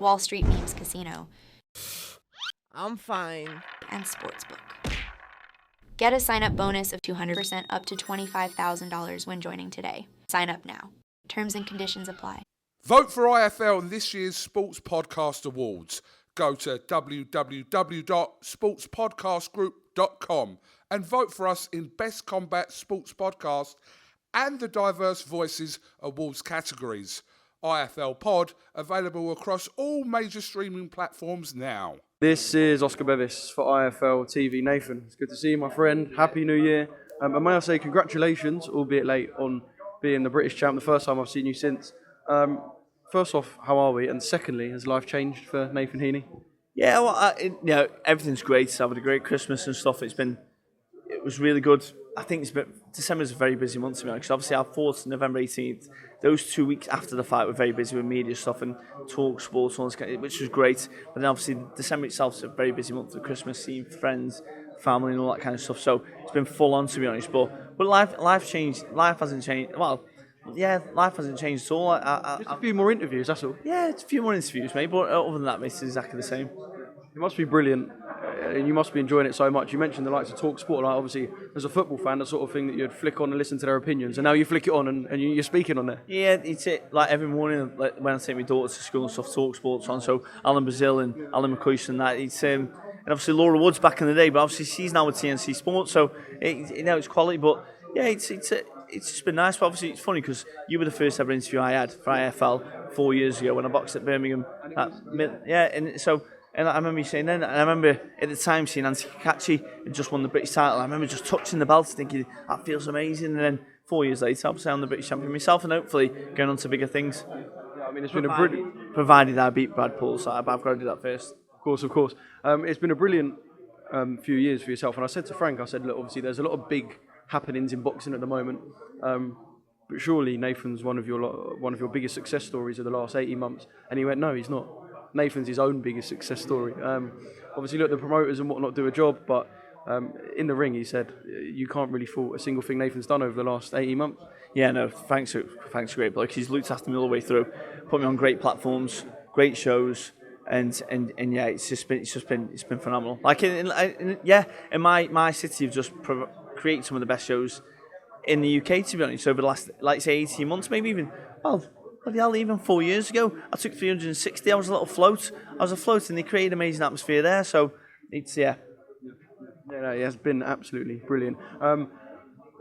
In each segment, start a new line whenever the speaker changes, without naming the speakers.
Wall Street Memes Casino,
I'm fine.
and Sportsbook. Get a sign-up bonus of 200% up to $25,000 when joining today. Sign up now. Terms and conditions apply.
Vote for IFL in this year's Sports Podcast Awards. Go to www.sportspodcastgroup.com and vote for us in Best Combat Sports Podcast and the Diverse Voices Awards categories. IFL Pod, available across all major streaming platforms now.
This is Oscar Bevis for IFL TV. Nathan, it's good to see you, my friend. Happy New Year. And may I say congratulations, albeit late, on being the British champ, the first time I've seen you since. First off, how are we? And secondly, has life changed for Nathan Heaney?
Yeah, well, everything's great. I've had a great Christmas and stuff. It was really good. I think December's a very busy month to me, because obviously I fought November 18th. Those 2 weeks after the fight were very busy with media stuff and talk sports, which was great. But then obviously December itself is a very busy month with Christmas, seeing friends, family, and all that kind of stuff. So it's been full on, to be honest. But life changed. Life hasn't changed. Well, yeah, life hasn't changed at all.
Just a few more interviews, that's all.
Yeah, it's a few more interviews, mate. But other than that, mate, it's exactly the same.
It must be brilliant, and you must be enjoying it so much. You mentioned the likes of Talk Sport. Like, obviously, as a football fan, the sort of thing that you'd flick on and listen to their opinions, and now you flick it on and you're speaking on there.
Yeah, it's it. Like every morning, like when I take my daughter to school and stuff, Talk Sports on. So Alan Brazil and Alan McCoy and that. It's and obviously Laura Woods back in the day, but obviously she's now with TNC Sports, so it's quality. But yeah, it's just been nice. But obviously it's funny because you were the first ever interview I had for IFL 4 years ago when I boxed at Birmingham. And I remember you saying then, and I remember at the time seeing Nancy Kakachi had just won the British title. I remember just touching the belt thinking, that feels amazing. And then 4 years later, obviously I'm the British champion myself and hopefully going on to bigger things.
Yeah, I mean, it's been a brilliant...
Provided I beat Brad Paul, so I've got to do that first.
Of course. It's been a brilliant few years for yourself. And I said to Frank, look, obviously there's a lot of big happenings in boxing at the moment. But surely Nathan's one of your biggest success stories of the last 18 months. And he went, no, he's not. Nathan's his own biggest success story. Obviously, look, the promoters and whatnot do a job, but in the ring, he said, you can't really fault a single thing Nathan's done over the last 18 months.
Yeah, no, thanks, great bloke. He's looked after me all the way through, put me on great platforms, great shows, and yeah, it's been phenomenal. Like in my city, have just created some of the best shows in the UK, to be honest, over the last, like say, 18 months, maybe even, well, bloody hell, even 4 years ago, I took 360, I was a little float. I was afloat and they created an amazing atmosphere there, so it's, yeah.
Yeah, no, it has been absolutely brilliant.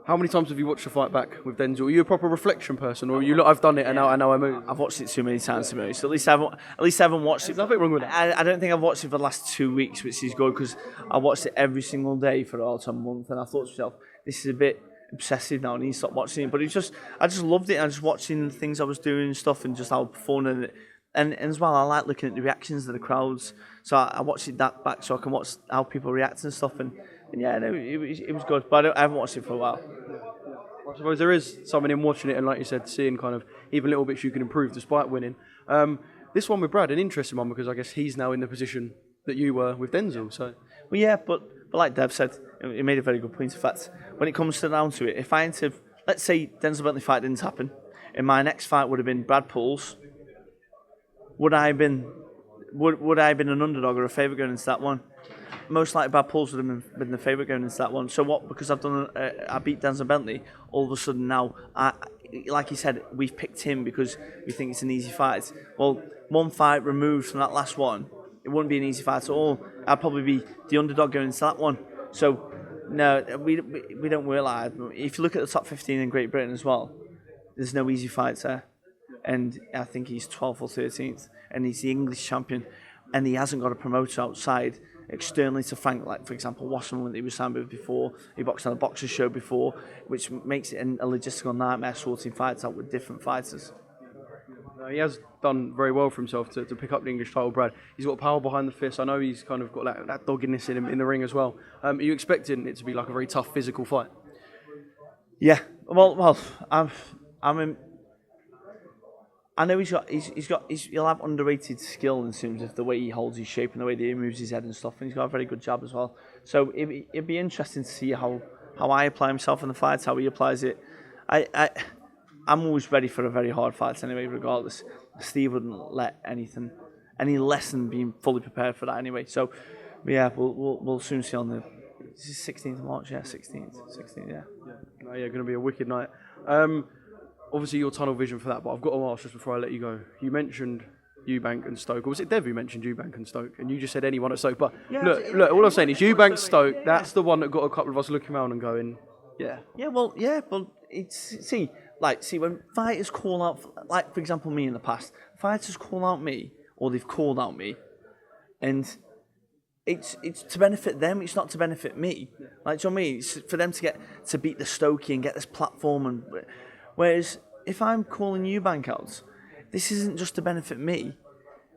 How many times have you watched the fight back with Denzel? Are you a proper reflection person, or are you, look, I've done it and now I move?
I've watched it too many times, to be honest. At least I haven't watched it.
There's nothing wrong with it.
I don't think I've watched it for the last 2 weeks, which is good, because I watched it every single day for about a month, and I thought to myself, this is a bit obsessive now, I need to stop watching it. But I just loved it. I was watching the things I was doing and stuff, and just how fun and as well, I like looking at the reactions of the crowds. So I watched it that back so I can watch how people react and stuff. And yeah, no, it was good. But I haven't watched it for a while.
I suppose there is something in watching it, and like you said, seeing kind of even little bits you can improve despite winning. This one with Brad, an interesting one, because I guess he's now in the position that you were with Denzel. So,
well, yeah, but like Dev said, he made a very good point. In fact, when it comes down to it, if I had to, let's say Denzel Bentley fight didn't happen, and my next fight would have been Brad Paul's, would I have been an underdog or a favourite going into that one? Most likely Brad Paul's would have been the favourite going into that one. So what? Because I beat Denzel Bentley, all of a sudden now, like you said, we've picked him because we think it's an easy fight. Well, one fight removed from that last one, it wouldn't be an easy fight at all. I'd probably be the underdog going into that one. So, no, we don't work like that. If you look at the top 15 in Great Britain as well, there's no easy fights there. And I think he's 12th or 13th, and he's the English champion, and he hasn't got a promoter outside externally to Frank, like for example Wasserman that he was signed with before. He boxed on a boxer's show before, which makes it a logistical nightmare sorting fights out with different fighters.
He has done very well for himself to pick up the English title, Brad. He's got power behind the fist. I know he's kind of got that dogginess in him in the ring as well. Are you expecting it to be like a very tough physical fight?
Yeah. Well, I know he'll have underrated skill in terms of the way he holds his shape and the way that he moves his head and stuff, and he's got a very good jab as well. So it'd be interesting to see how I apply himself in the fights, how he applies it. I'm always ready for a very hard fight anyway, regardless. Steve wouldn't let anything any less than being fully prepared for that anyway. So, yeah, we'll soon see on the 16th of March. Yeah, 16th. Yeah.
No, yeah, going to be a wicked night. Obviously, your tunnel vision for that, but I've got to ask just before I let you go. You mentioned Eubank and Stoke, or was it Dev who mentioned Eubank and Stoke? And you just said anyone at Stoke. But look, all I'm saying is Eubank, Stoke. That's the one that got a couple of us looking around and going, yeah.
Yeah, well, it's when fighters call out, like for example me in the past, fighters call out me or they've called out me, and it's to benefit them. It's not to benefit me. Like, do you know what I mean? It's for them to beat the Stokey and get this platform. And whereas if I'm calling Eubank out, this isn't just to benefit me,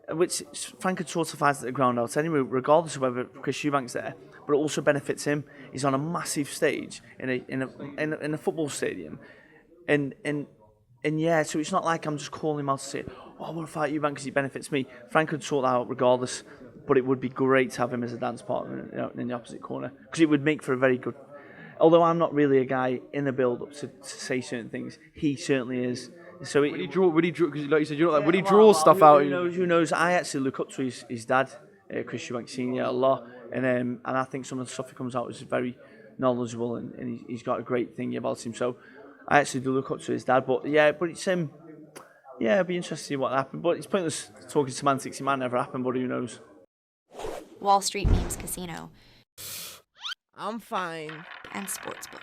which Frank had sort of fights at the ground out anyway, regardless of whether Chris Eubank's there. But it also benefits him. He's on a massive stage in a football stadium, and yeah. So it's not like I'm just calling him out to say, "Oh, I want to fight Eubank because he benefits me." Frank could sort that out regardless. But it would be great to have him as a dance partner in the opposite corner, because it would make for a very good. Although I'm not really a guy in the build-up to say certain things, he certainly is. So
Would he draw? Because like you said, would he draw stuff out?
Who knows? I actually look up to his dad, Chris Eubank Senior, a lot, and I think some of the stuff that comes out is very knowledgeable, and he's got a great thing about him. So I actually do look up to his dad. But it's it'd be interesting to see what happened. But it's pointless talking semantics. It might never happen, but who knows?
Wall Street Memes Casino,
I'm fine.
and Sportsbook.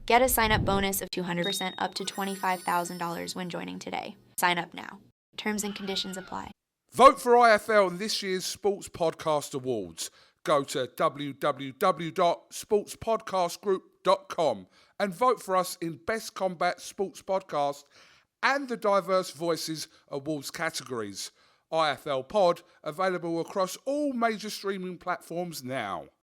Get a sign-up bonus of 200% up to $25,000 when joining today. Sign up now. Terms and conditions apply.
Vote for IFL in this year's Sports Podcast Awards. Go to www.sportspodcastgroup.com and vote for us in Best Combat Sports Podcast and the Diverse Voices Awards categories. IFL Pod, available across all major streaming platforms now.